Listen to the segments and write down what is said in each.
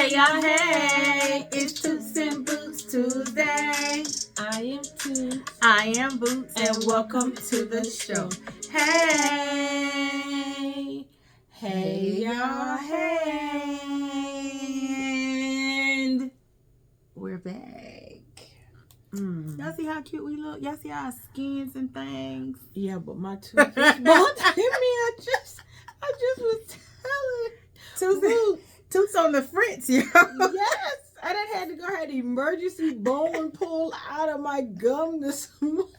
Hey y'all, hey, it's Toots and Boots Tuesday. I am Toots. I am Boots and welcome to the show. Hey, hey y'all, hey, and we're back. Y'all see how cute we look? Y'all see our skins and things? Yeah, but my tooth is bothering me. I just was telling Toots on the fritz, y'all. Yes, I done had to go had emergency bone pulled out of my gum this morning.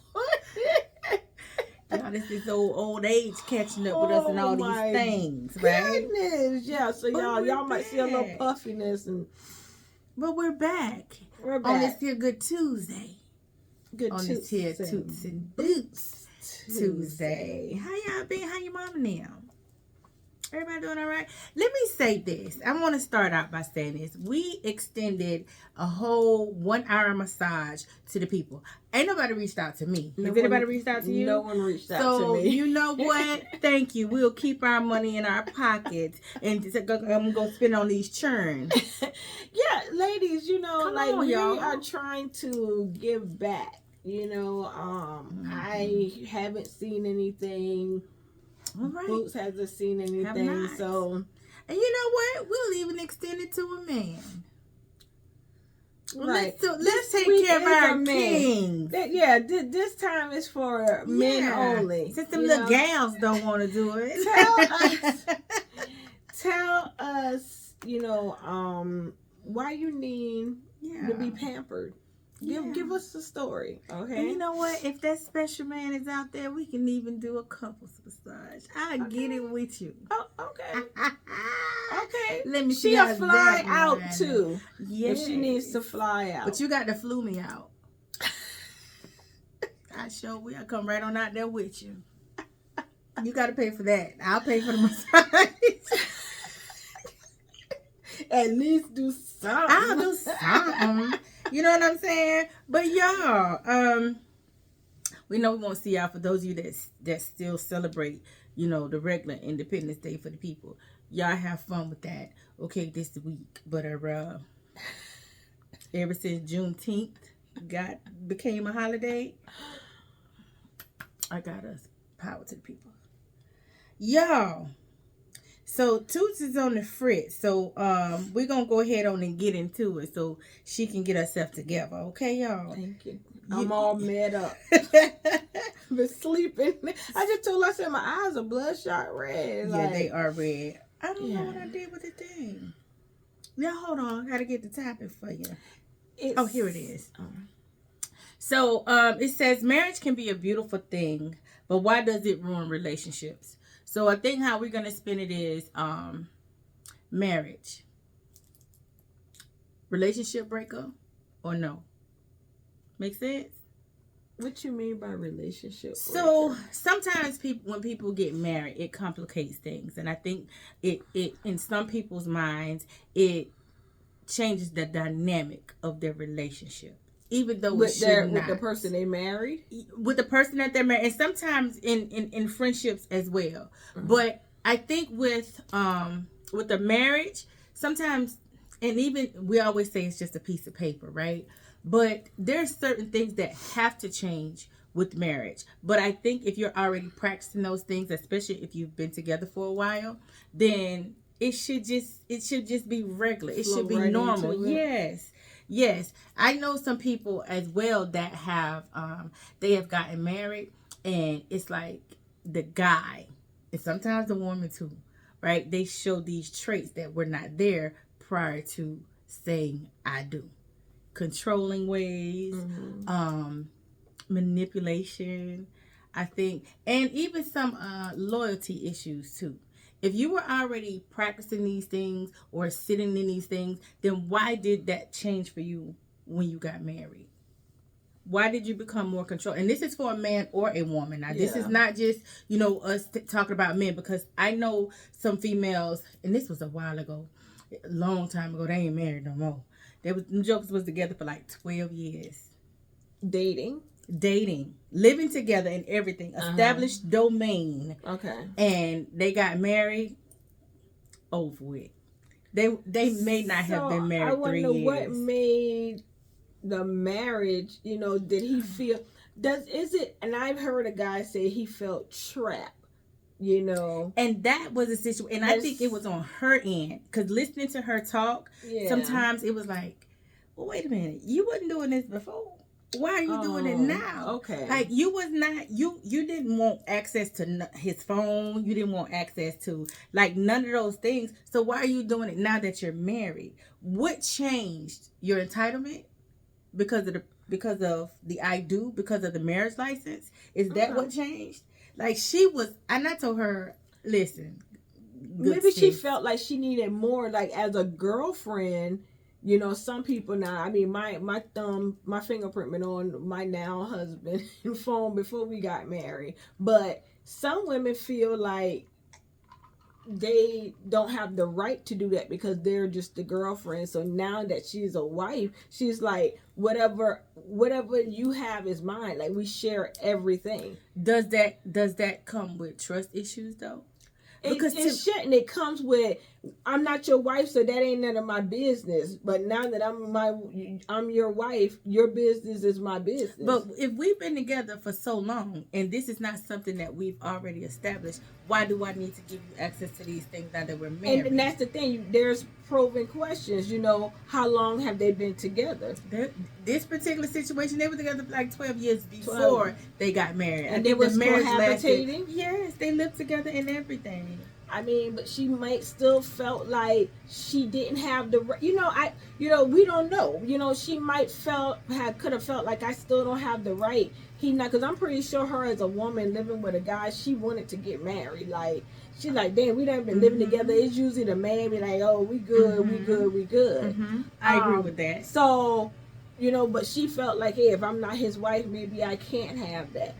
Y'all, this old age catching up with us and all these things, right? Goodness, yeah. So y'all might see a little puffiness, but we're back. We're back on this here Good Tuesday. This here Toots and Boots Tuesday. How y'all been? How your mama now? Everybody doing all right? Let me say this. I want to start out by saying this. We extended a whole 1 hour massage to the people. Ain't nobody reached out to me. Has anybody reached out to you? No one reached out to me. So, you know what? Thank you. We'll keep our money in our pockets and I'm going to go spend on these churns. Yeah, ladies, we y'all. are trying to give back. I haven't seen anything. All right. Boots hasn't seen anything, so. And you know what? We'll even extend it to a man. Right. Let's take care of our kings. This time is for men only. Since them little gals don't want to do it. Tell us, why you need to be pampered. Give us the story, okay? And you know what? If that special man is out there, we can even do a couples massage. I'll get it with you. Oh, okay. Okay. Let me see. She'll fly out too. Yes. If she needs to fly out. But you got to flew me out. I sure will. I'll come right on out there with you. You got to pay for that. I'll pay for the massage. At least do something. I'll do something. You know what I'm saying? But y'all, we know we won't see y'all. For those of you that still celebrate, the regular Independence Day for the people. Y'all have fun with that. Okay, this week. But ever since Juneteenth became a holiday, I got us power to the people. Y'all. So Toots is on the fritz, so we're gonna go ahead on and get into it so she can get herself together, okay, y'all? Thank you. I'm all mad up. Been sleeping. I just told her, I said my eyes are bloodshot red. Yeah, they are red. I don't know what I did with the thing. Now hold on, I gotta get the topic for you. Here it is. So it says marriage can be a beautiful thing, but why does it ruin relationships? So I think how we're going to spin it is marriage. Relationship breakup or no? Make sense? What you mean by relationship breakup? So sometimes when people get married, it complicates things. And I think it in some people's minds, it changes the dynamic of their relationship. Even though with the person they married, with the person that they're married, and sometimes in friendships as well. Mm-hmm. But I think with the marriage, sometimes, and even we always say it's just a piece of paper, right? But there's certain things that have to change with marriage. But I think if you're already practicing those things, especially if you've been together for a while, then it should just be regular. It should be normal. Yes, I know some people as well that have they have gotten married, and it's like the guy, and sometimes the woman too, right? They show these traits that were not there prior to saying I do. Controlling ways, manipulation, I think, and even some loyalty issues too. If you were already practicing these things or sitting in these things, then why did that change for you when you got married? Why did you become more controlling? And this is for a man or a woman. Now, this is not just, us talking about men, because I know some females, and this was a while ago, a long time ago, they ain't married no more. Them jokers was together for like 12 years. Dating, living together and everything, established domain. Okay. And they got married, over with. They may not have been married 3 years. I wonder what made the marriage, did he feel, and I've heard a guy say he felt trapped, And that was a situation, and I think it was on her end, because listening to her talk, sometimes it was like, well, wait a minute, you wasn't doing this before. Why are you doing it now? Okay. Like, you was not, you didn't want access to his phone. You didn't want access to, like, none of those things. So why are you doing it now that you're married? What changed? Your entitlement? Because of the I do? Because of the marriage license? Is that what changed? Like, she was, and I told her, listen. Maybe she felt like she needed more, like, as a girlfriend. Some people now, I mean, my fingerprint been on my now husband phone before we got married. But some women feel like they don't have the right to do that because they're just the girlfriend. So now that she's a wife, she's like, whatever you have is mine. Like, we share everything. Does that come with trust issues though? Because it shouldn't. It comes with, I'm not your wife, so that ain't none of my business. But now that I'm your wife, your business is my business. But if we've been together for so long, and this is not something that we've already established, why do I need to give you access to these things now that we're married? And that's the thing. There's probing questions. How long have they been together? This particular situation, they were together for like 12 years before they got married. And they were cohabitating? Yes, they lived together and everything. I mean, but she might still felt like she didn't have the, we don't know. She might could have felt like I still don't have the right. Because I'm pretty sure her as a woman living with a guy, she wanted to get married. Like, she's like, damn, we done been living together. It's usually the man be like, oh, we good, we good, we good. I agree with that. So, but she felt like, hey, if I'm not his wife, maybe I can't have that.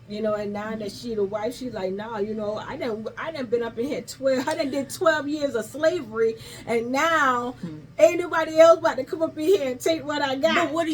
And now that she the wife, she's like, nah, I done been up in here 12. I done did 12 years of slavery, and now ain't nobody else about to come up in here and take what I got. But what are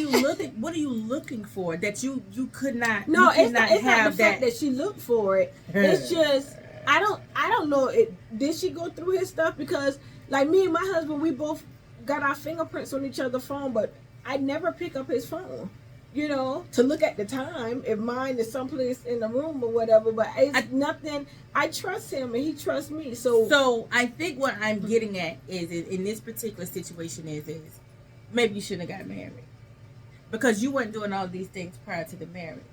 you looking for that you could not? No, it's not the fact that she looked for it. It's just I don't know. Did she go through his stuff? Because like me and my husband, we both got our fingerprints on each other's phone, but I never pick up his phone. To look at the time, if mine is someplace in the room or whatever, but it's nothing. I trust him and he trusts me. So I think what I'm getting at is in this particular situation is maybe you shouldn't have got married because you weren't doing all these things prior to the marriage,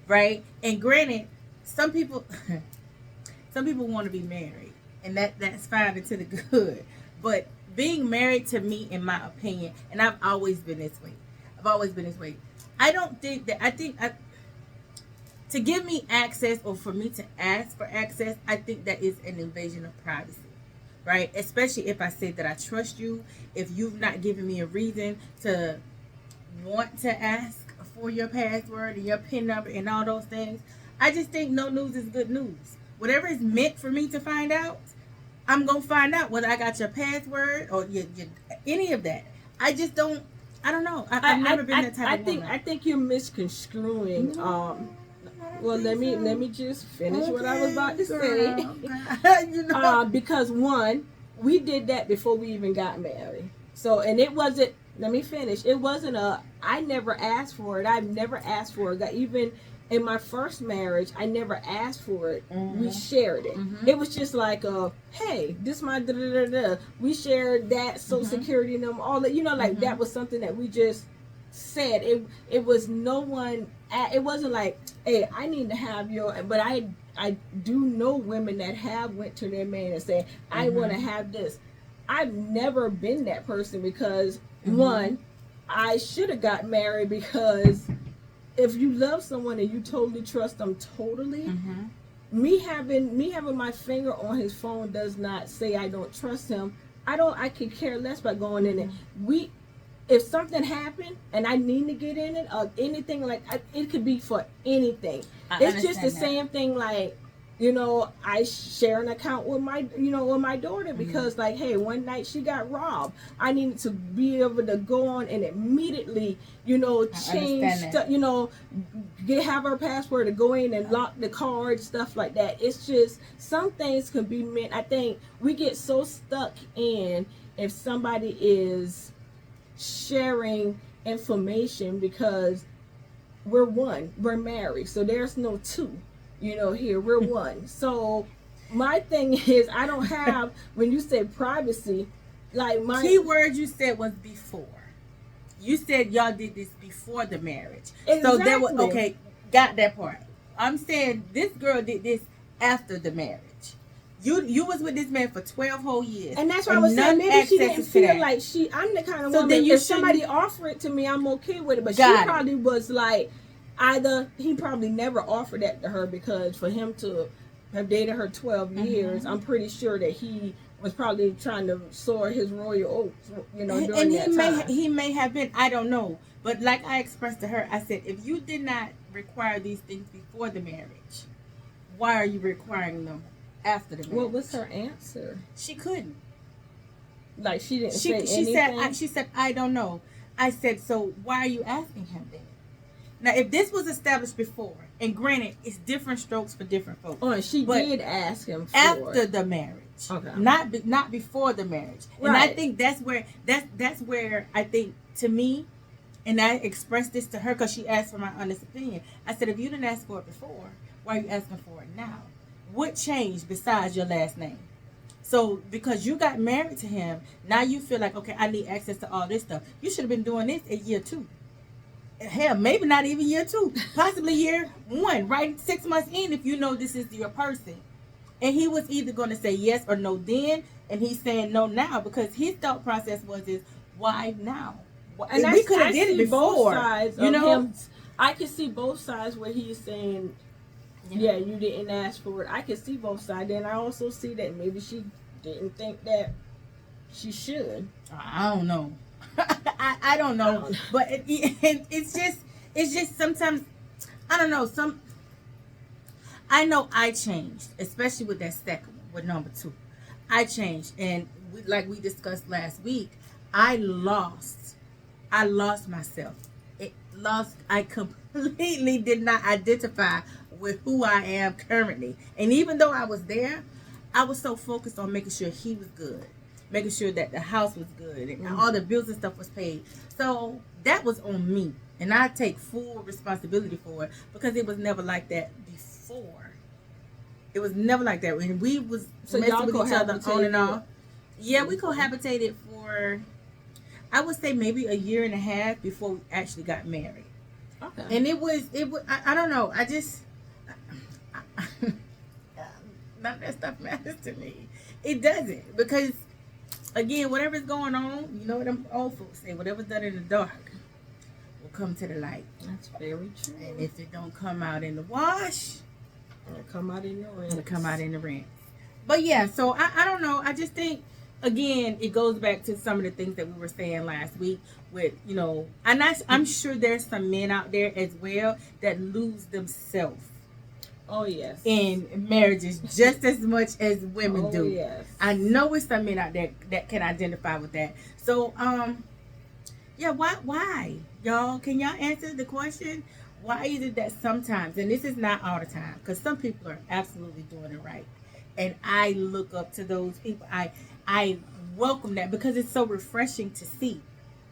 right? And granted, some people want to be married, and that's fine and to the good. But being married, to me, in my opinion, and I've always been this way. I don't think that, to give me access or for me to ask for access, I think that is an invasion of privacy, right? Especially if I say that I trust you, if you've not given me a reason to want to ask for your password and your PIN number and all those things. I just think no news is good news. Whatever is meant for me to find out, I'm going to find out whether I got your password or any of that. I don't know. I've never been that type of woman. I think you're misconstruing. Well, let me just finish what I was about to say. Because one, we did that before we even got married. So, and it wasn't. Let me finish. It wasn't I never asked for it. I've never asked for it. Even in my first marriage, I never asked for it. We shared it. It was just like, hey, this my da da da da. We shared that Social Security number, all that. Like that was something that we just said. It was no one. It wasn't like, hey, I need to have your. But I do know women that have went to their man and said, I want to have this. I've never been that person because one, I should have got married because. If you love someone and you totally trust them totally, me having my finger on his phone does not say I don't trust him. I could care less by going in it. If something happened and I need to get in it or anything it could be for anything. It's just the same thing like, I share an account with my daughter because like, hey, one night she got robbed. I needed to be able to go on and immediately, change stuff, have her password to go in and lock the card, stuff like that. It's just some things can be meant. I think we get so stuck in if somebody is sharing information because we're married, so there's no two, here we're one. So my thing is, I don't have, when you say privacy, like my key word you said was before. You said y'all did this before the marriage. Exactly. So that was okay. Got that part. I'm saying this girl did this after the marriage. You was with this man for 12 whole years, and that's what I was saying. Maybe she didn't feel like I'm the kind of woman. Then if somebody offer it to me, I'm okay with it. But she probably was like, either he probably never offered that to her, because for him to have dated her 12 years, I'm pretty sure that he was probably trying to soar his royal oats, during that time. He may have been, I don't know. But like I expressed to her, I said, if you did not require these things before the marriage, why are you requiring them after the marriage? What was her answer? She couldn't. Like, she didn't say anything? She said, I don't know. I said, so why are you asking him then? Now, if this was established before, and granted, it's different strokes for different folks. Oh, and she did ask him for after the marriage. Okay. Not before the marriage. Right. And I think that's where I think, to me, and I expressed this to her because she asked for my honest opinion. I said, if you didn't ask for it before, why are you asking for it now? What changed besides your last name? So because you got married to him, now you feel like, okay, I need access to all this stuff. You should have been doing this at year 2. Hell, maybe not even year 2, possibly year 1, right? 6 months in, if you know this is your person. And he was either going to say yes or no then, and he's saying no now, because his thought process is, why now? And we could have did it before. Both sides of him. I can see both sides where he's saying, yeah, you didn't ask for it. I can see both sides. And I also see that maybe she didn't think that she should. I don't know. I don't know. But it's just sometimes, I don't know. I know I changed, especially with that second one, with number 2. I changed. And like we discussed last week, I lost myself. I completely did not identify with who I am currently. And even though I was there, I was so focused on making sure he was good, making sure that the house was good, and all the bills and stuff was paid. So that was on me, and I take full responsibility for it, because it was never like that before. It was never like that when we was messing with each other on and off. Yeah, we cohabitated for, I would say, maybe a year and a half before we actually got married. Okay. And it was I don't know. I just none of that stuff matters to me. It doesn't, because again, whatever's going on, you know what them old folks say, whatever's done in the dark will come to the light. That's very true. And if it don't come out in the wash, it'll come out in the rinse. It'll come out in the rinse. But yeah, so I don't know. I just think, again, it goes back to some of the things that we were saying last week with, and I'm sure there's some men out there as well that lose themselves. Oh, yes. In marriages just as much as women do. Yes. I know it's some men out there that can identify with that. So, yeah, why? Y'all, can y'all answer the question? Why is it that sometimes, and this is not all the time, because some people are absolutely doing it right. And I look up to those people. I welcome that, because it's so refreshing to see.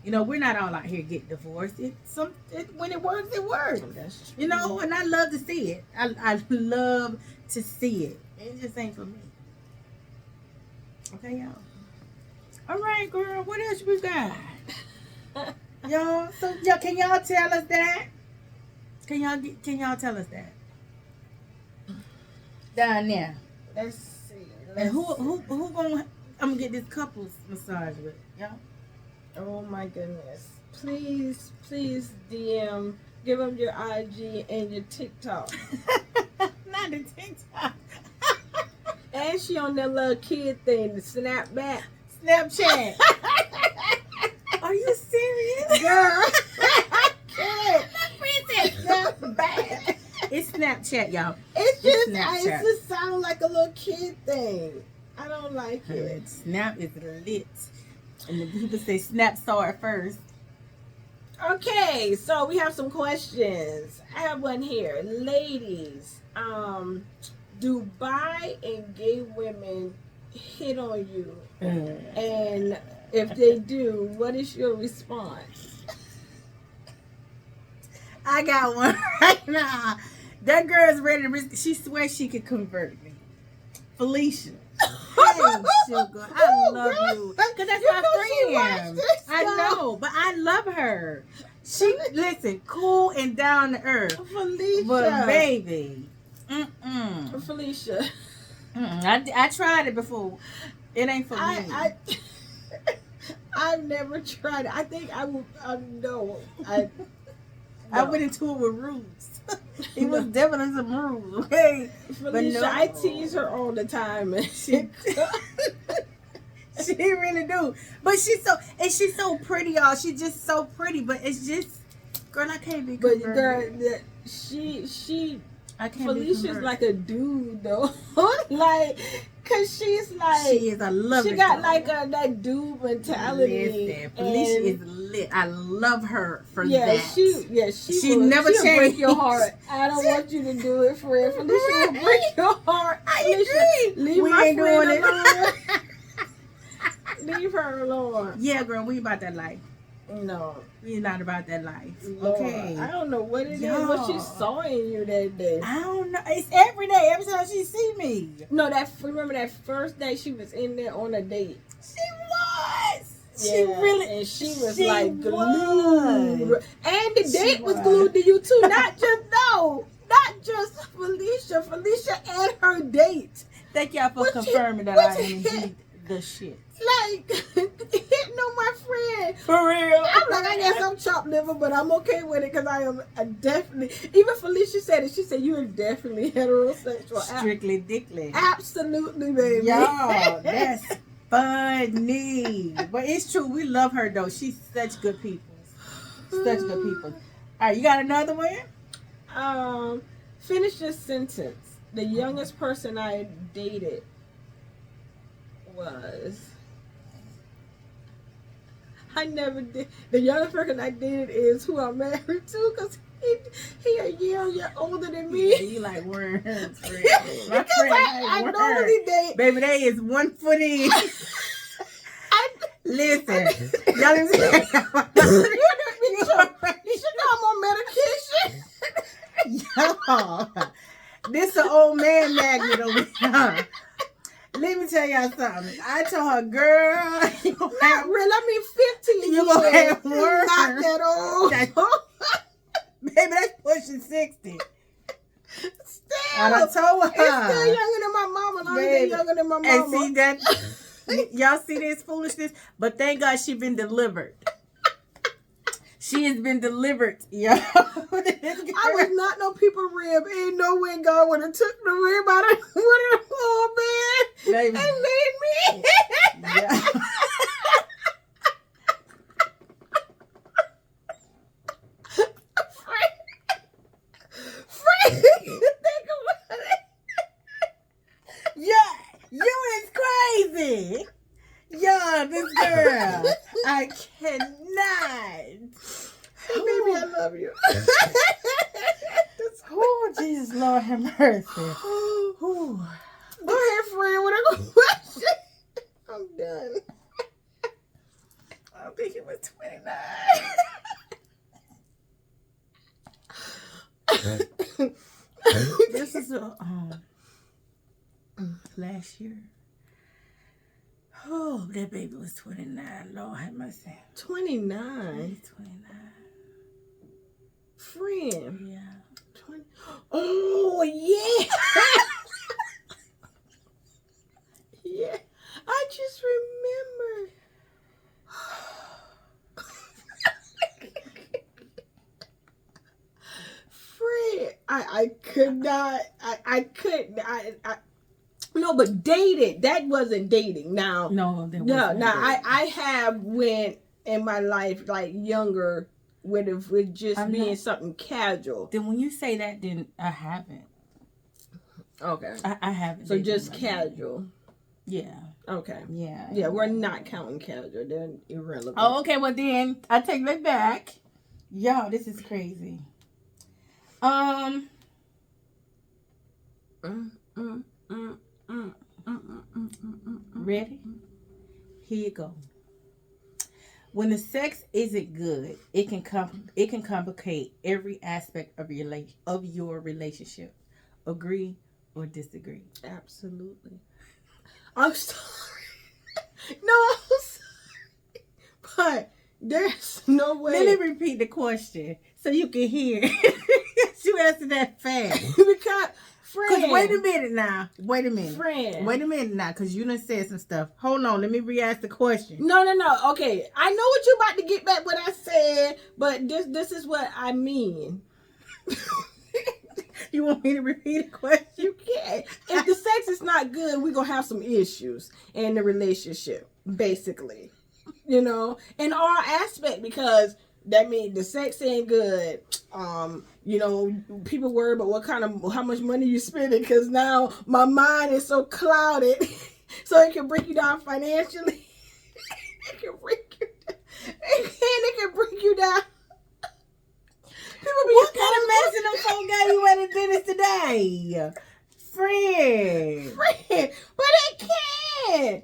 We're not all out here getting divorced. When it works, it works. That's true. And I love to see it. I love to see it. It just ain't for me. Okay, y'all. All right, girl. What else we got? Y'all, can y'all tell us that? Can y'all tell us that? Down there. Let's see. And who gonna? I'm gonna get this couples massage with y'all. Oh my goodness. Please DM. Give them your IG and your TikTok. Not the TikTok. And she on that little kid thing, the Snapchat. Are you serious? Girl. I can't. Snapchat. It's Snapchat, y'all. It just sounds like a little kid thing. I don't like it. Snap is lit. And the people say Snap saw it first. Okay, so we have some questions. I have one here. Ladies, do bi and gay women hit on you? And if they do, what is your response? I got one right now. That girl's ready to risk. She swears she could convert me. Felicia. Hey, sugar. I love you. Because that's my friend. I know, but I love her. She, listen, cool and down to earth. Felicia. But baby. Felicia. I tried it before. It ain't for me. I've never tried it. I think I will. No. I went into it with rules. It was definitely some rules, okay? Felicia, I tease her all the time, and she really do. But she's so pretty, y'all. She's just so pretty. But it's just, girl, I can't be converted. But I can't Felicia's like a dude though, like. Cause she's like she is. I love she got like that dude mentality. Listen, Felicia is lit. I love her for that. She never changed. Break your heart. I don't want you to do it, friend. Felicia will break your heart. I agree. Leave my friend alone. Leave her alone. Yeah, girl, we about that life. No, we're not about that life. Lord, okay. I don't know what it is. What she saw in you that day. I don't know. It's every day. Every time she see me. No, remember that first day she was in there on a date. She was. Yeah, she really. And she was like glued. And the date was glued to you too. Not just Felicia. Felicia and her date. Thank y'all for confirming that I am indeed the shit. Like hitting on my friend. For real. I'm like, I guess I'm chopped liver, but I'm okay with it because I am definitely. Even Felicia said it. She said you are definitely heterosexual. Strictly dickly. Absolutely, baby. Y'all, that's funny. But it's true. We love her though. She's such good people. Such good people. All right, you got another one? Finish this sentence. The youngest person I dated was. I never did. The youngest person I dated is who I'm married to, because he a year older than me. Yeah, you like worms. My friend I normally date. Baby, they is 1 foot in. Listen, y'all didn't say you should know I'm on medication. Y'all, this an old man magnet over here. Let me tell y'all something. I told her, girl, you gonna have, real. I mean, 15 you gonna have worms. Not that old. Baby, that's pushing 60. Still, I done told her. It's still younger than my mama. Baby, younger than my mama. And see that? Y'all see this foolishness? But thank God she been delivered. She has been delivered, yo. I was not no people rib. Ain't no way God would have took the rib out of the old man baby. And made me. Yeah. Frank, think about it. Yeah, you is crazy. Yo, this girl. I cannot. Hey, baby, I love you. Oh, Jesus, Lord have mercy. Go ahead, friend, with a question. I'm done. I think it was 29. This is last year. Oh, that baby was 29. Lord have mercy. 29? 29. Friend. Yeah. 20. Oh, yeah. Yeah. I just remembered. Friend. I could not. I couldn't. No, but dated. That wasn't dating. Now, no. I have went in my life like younger with just being something casual. Then when you say that, then I haven't. Okay, I haven't. So just casual. Yeah. Okay. Yeah. Yeah, we're not counting casual. They're irrelevant. Oh, okay. Well, then I take that back. Y'all, this is crazy. Ready? Here you go. When the sex isn't good, it can complicate every aspect of your relationship. Agree or disagree? Absolutely. I'm sorry. No, I'm sorry. But there's no way. Let me repeat the question so you can hear. You answered that fast. Because, friend. Wait a minute now. Friend. Wait a minute now, because you done said some stuff. Hold on. Let me re-ask the question. No. Okay. I know what you're about to get back what I said, but this is what I mean. You want me to repeat the question? You can't. If the sex is not good, we're going to have some issues in the relationship, basically. You know, in our aspect, because that means the sex ain't good. You know, people worry about how much money you spending, because now my mind is so clouded, so it can break you down financially. It can break you down. It can break you down. What kind of medicine them folk got you at the dentist today? Friend. But it can.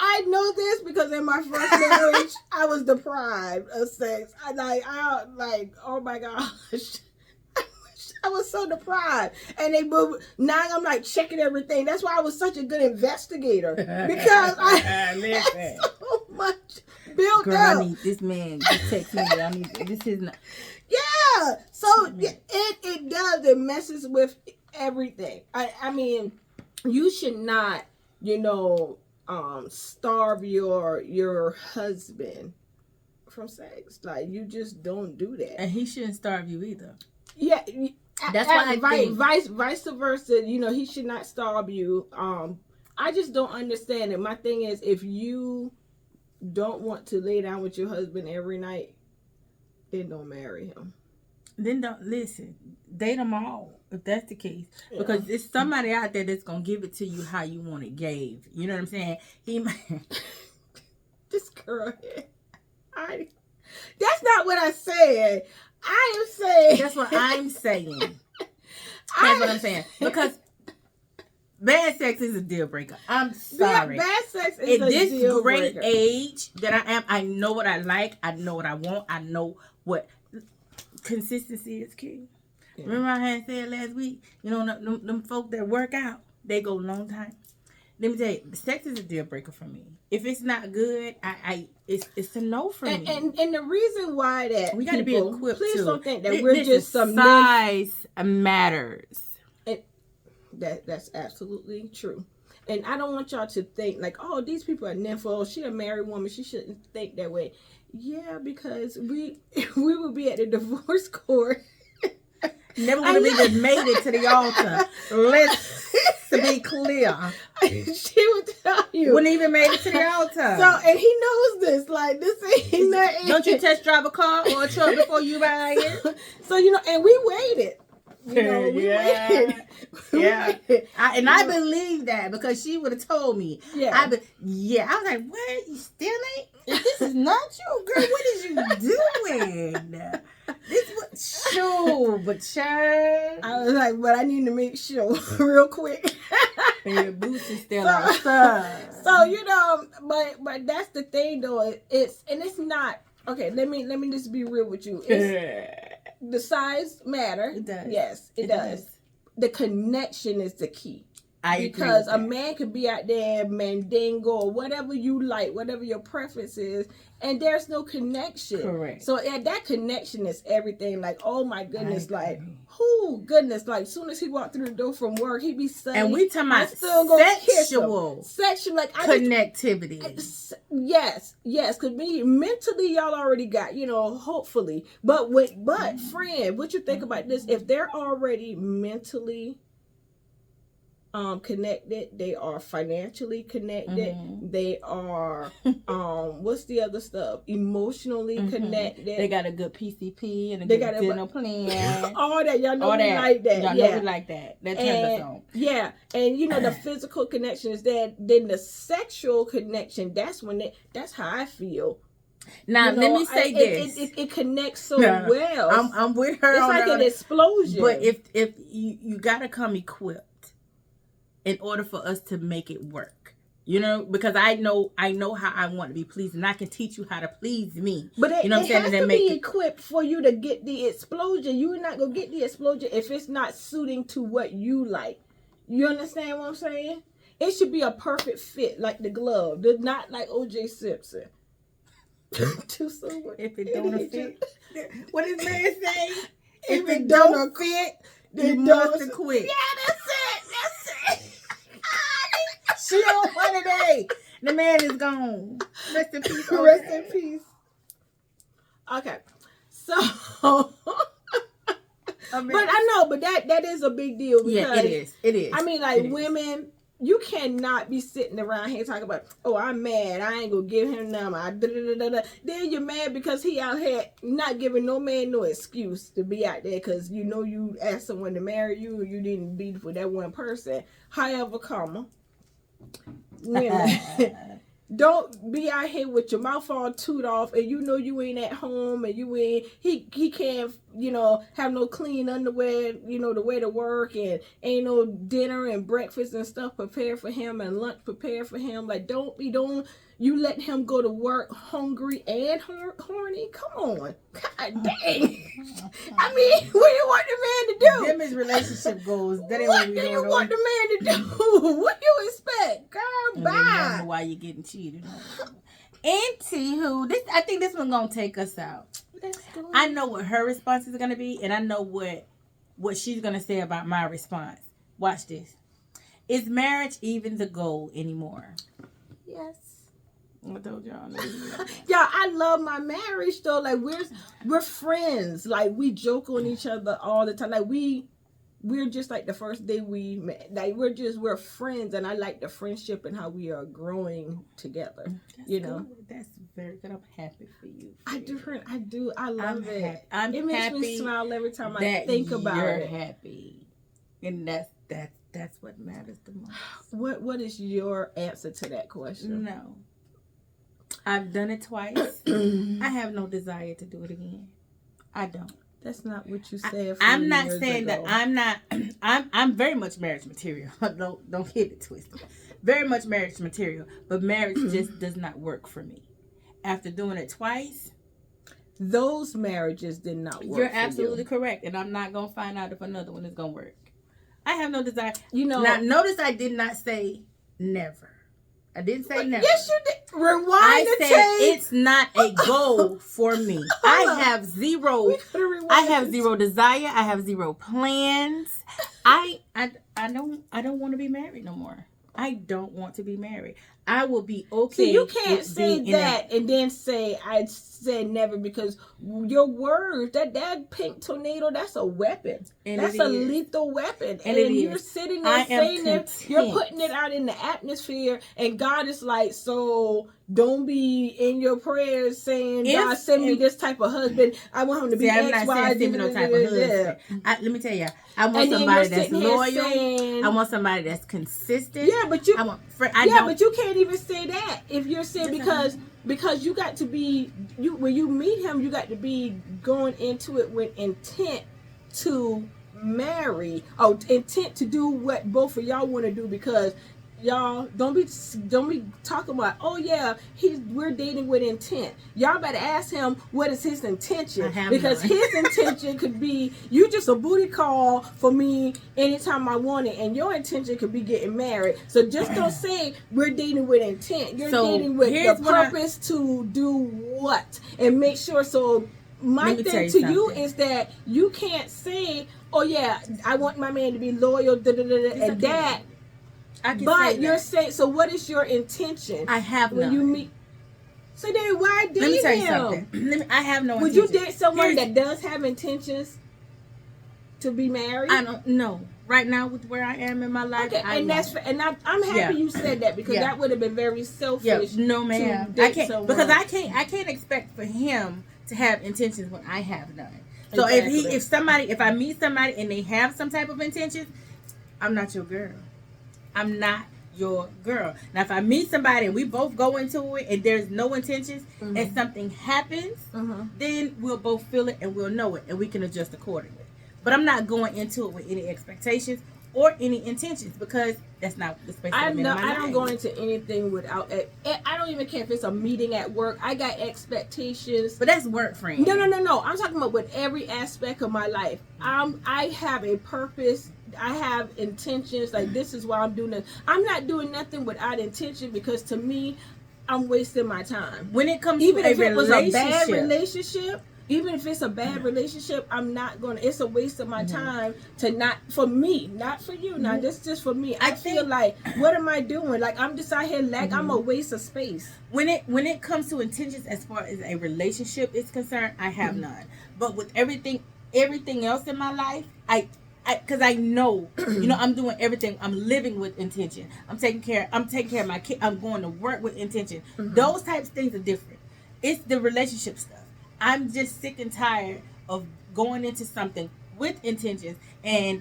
I know this because in my first marriage, I was deprived of sex. Oh my gosh. I was so deprived. And now I'm like checking everything. That's why I was such a good investigator. Because I had so much built Girl, up. I need this man to text me. This is not. Yeah. So it does. It messes with everything. I mean, you should not, starve your husband from sex. Like, you just don't do that. And he shouldn't starve you either. Yeah. That's why vice versa, he should not starve you. I just don't understand it. My thing is, if you don't want to lay down with your husband every night, then don't marry him. Then don't listen. Date them all, if that's the case. Yeah. Because there's somebody out there that's gonna give it to you how you want it gave. You know what I'm saying? This girl here. That's not what I said. I am saying. That's what I'm saying. That's what I'm saying. Because bad sex is a deal breaker. I'm sorry. Bad sex is a deal breaker. At this great age that I am, I know what I like. I know what I want. I know what consistency is key. Yeah. Remember I had said last week, them folk that work out, they go a long time. Let me tell you, sex is a deal breaker for me. If it's not good, it's a no for me. And the reason why that we got to be equipped. Please don't think that we're just some size matters. And that's absolutely true. And I don't want y'all to think like, oh, these people are nympho. She a married woman. She shouldn't think that way. Yeah, because we will be at the divorce court. Never would have even made it to the altar. Let's be clear. She would tell you. Wouldn't even made it to the altar. So, and he knows this. Like, this ain't nothing. Don't you test drive a car or a truck before you buy it? So, and we waited. We waited. Yeah. I believe that because she would have told me. Yeah. I was like, what? You still ain't? This is not you, girl. What is you doing? But child. I was like, but I need to make sure real quick. And your boots is still outside. So, but that's the thing though. It's not okay. Let me just be real with you. The size matter. It does. Yes, it does. The connection is the key. Because a man could be out there mandingo or whatever you like, whatever your preference is, and there's no connection. Correct. So that connection is everything. Like, oh my goodness, like, who goodness, like, soon as he walked through the door from work, he be saying, and we talking about sexual like connectivity. Yes, because mentally y'all already got, hopefully, but friend, what you think about this? If they're already mentally connected, they are financially connected, they are what's the other stuff, emotionally connected, they got a good PCP and a good dental plan, all that. Y'all know we like that. Y'all know we like that turns us on. Yeah. And the physical connection is there. Then the sexual connection, that's how I feel Now, let me say this. It connects so well. I'm with her. It's like an explosion. But if you got to come equipped in order for us to make it work. You know, because I know how I want to be pleased, and I can teach you how to please me. But you know what I'm saying? has to be equipped for you to get the explosion. You're not gonna get the explosion if it's not suiting to what you like. You understand what I'm saying? It should be a perfect fit, like the glove. Not like O.J. Simpson. Too soon. If it don't fit, what does man say? If it don't fit, you must quit. Yeah, that's it. She on holiday. The man is gone. Rest in peace. Rest in peace. Okay, so, but I know, but that is a big deal. Because, yeah, it is. It is. I mean, like women, you cannot be sitting around here talking about, oh, I'm mad. I ain't gonna give him none. Then you're mad because he out here not giving no man no excuse to be out there because you know you asked someone to marry you or you didn't be for that one person. However, women, don't be out here with your mouth all toot off and you know you ain't at home and you ain't he can't have no clean underwear to wear to work and ain't no dinner and breakfast and stuff prepared for him and lunch prepared for him. Like don't you let him go to work hungry and horny? Come on. God dang. I mean, what do you want the man to do? Them is relationship goals. That ain't what do you want the man to do? What do you expect? Girl, bye. Know why you getting cheated on. Anywho, I think this one gonna take us out. I know what her response is gonna be, and I know what she's gonna say about my response. Watch this. Is marriage even the goal anymore? Yes. I told y'all. Yeah, I love my marriage though. Like we're friends. Like we joke on each other all the time. Like we're just like the first day we met. Like we're friends, and I like the friendship and how we are growing together. That's very good. I'm happy for you. I do. I love it. It makes me smile every time I think about it. You're happy, and that's what matters the most. What is your answer to that question? No. I've done it twice. I have no desire to do it again. I don't. That's not what you said. I'm not saying that I'm not. I'm very much marriage material. Don't get it twisted. Very much marriage material, but marriage just does not work for me. After doing it twice, those marriages did not work. You're absolutely correct, and I'm not gonna find out if another one is gonna work. I have no desire. Now notice I did not say never. I didn't say never. Yes, you did. Rewind I the said tape. it's not a goal for me. I have zero desire. I have zero plans. I don't want to be married no more. I don't want to be married. I will be okay. See, you can't say that and then say I said never, because your words, that pink tornado, that's a weapon. And that's a lethal weapon. And you're sitting there saying it, you're putting it out in the atmosphere, and God is like, so don't be in your prayers saying, God, send me this type of husband. I want him to be X, I'm not Y, saying no type of husband. Let me tell you, I want somebody that's loyal. I want somebody that's consistent. Yeah, but you but you can't even say that if you're saying because you got to be when you meet him, you got to be going into it with intent to marry, or intent to do what both of y'all want to do, because y'all don't be talking about, oh yeah, we're dating with intent. Y'all better ask him what is his intention, because his intention could be you just a booty call for me anytime I want it, and your intention could be getting married. So just don't say we're dating with intent. You're dating with the purpose to do what, and make sure. So my thing to you is that you can't say, oh yeah, I want my man to be loyal, and that. But you're saying, so what is your intention? I have when you meet. So then why date him? Let me tell you something. I have no intention. Would you date someone that does have intentions to be married? I don't know. Right now, with where I am in my life, okay, I'm happy you said that, because that would have been very selfish. Yeah. No, ma'am. I can't, because I can't expect for him to have intentions when I have none. So if I meet somebody and they have some type of intentions, I'm not your girl. I'm not your girl. Now, if I meet somebody and we both go into it and there's no intentions and something happens, then we'll both feel it and we'll know it and we can adjust accordingly. But I'm not going into it with any expectations or any intentions because that's not the space I'm in my life. I don't go into anything without it. I don't even care if it's a meeting at work. I got expectations. But that's work, friend. No. I'm talking about with every aspect of my life. I have a purpose. I have intentions. Like, this is why I'm doing it. I'm not doing nothing without intention because to me, I'm wasting my time. When it comes even to if it was a bad relationship, even if it's a bad relationship, I'm not gonna. It's a waste of my time to not for me, not for you. Now, this is just for me. I feel like, what am I doing? Like, I'm just out here like I'm a waste of space. When it comes to intentions as far as a relationship is concerned, I have none. But with everything else in my life, because I know, I'm doing everything. I'm living with intention. I'm taking care of my kid. I'm going to work with intention. Those types of things are different. It's the relationship stuff. I'm just sick and tired of going into something with intentions and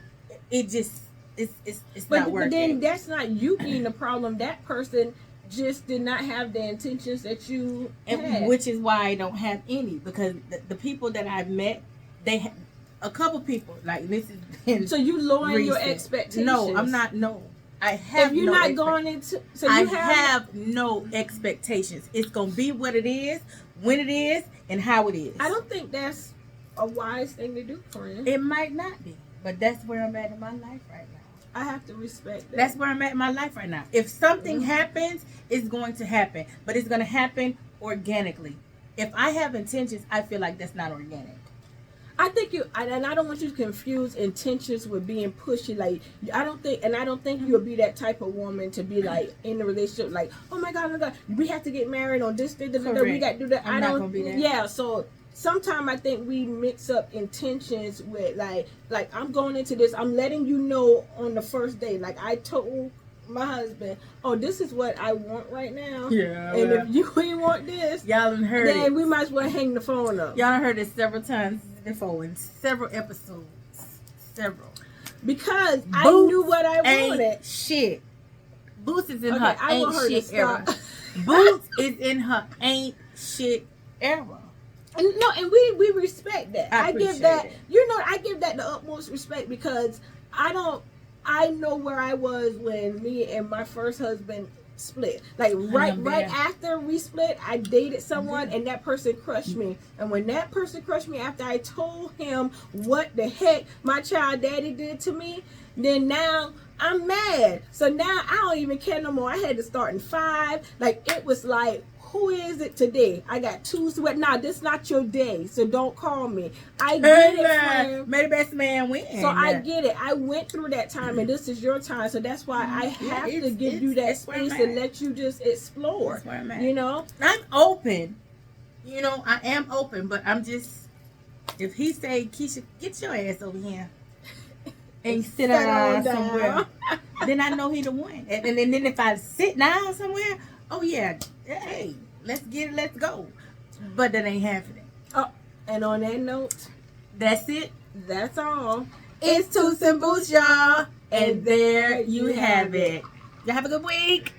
it just it's not working. But then that's not you being the problem. That person just did not have the intentions that you had. Which is why I don't have any, because the people that I've met, they a couple people, like, this is been so you lowering recent. Your expectations. No, I'm not. No, I have. If you're not going into, so you have no expectations. It's gonna be what it is, when it is, and how it is. I don't think that's a wise thing to do, friend. It might not be, but that's where I'm at in my life right now. I have to respect that. That's where I'm at in my life right now. If something happens, it's going to happen, but it's going to happen organically. If I have intentions, I feel like that's not organic. I think and I don't want you to confuse intentions with being pushy. Like, I don't think you'll be that type of woman to be like in a relationship, like, oh my God, we have to get married on this day, we got to do that. I'm not gonna be that. Yeah, so sometimes I think we mix up intentions with like I'm going into this, I'm letting you know on the first day, like I told my husband, oh, this is what I want right now. Yeah. And if you ain't want this, y'all done heard then it. we might as well hang the phone up. Y'all heard it several times before in several episodes. Because I knew what I wanted. Ain't shit. Boots is in her I ain't want her shit to era. stop. Boots is in her ain't shit era. And we respect that. I give that it. I give that the utmost respect because I know where I was when me and my first husband split. Like right after we split, I dated someone and that person crushed me. And when that person crushed me after I told him what the heck my child daddy did to me, then now I'm mad. So now I don't even care no more. I had to start in 5. Like, it was like, who is it today? I got 2 sweat. Nah, this is not your day, so don't call me. I get it, friend. May the best man win. So I get it. I went through that time, and this is your time. So that's why I have to give you that space and let you just explore. That's where I'm at. I'm open. I am open, but I'm just, if he say, Keisha, get your ass over here and sit down somewhere, then I know he the one. And then if I sit down somewhere, oh yeah, hey, let's get it, let's go. But that ain't happening. Oh, and on that note, that's it. That's all. It's Toots and Boots, y'all. And there you have it. Y'all have a good week.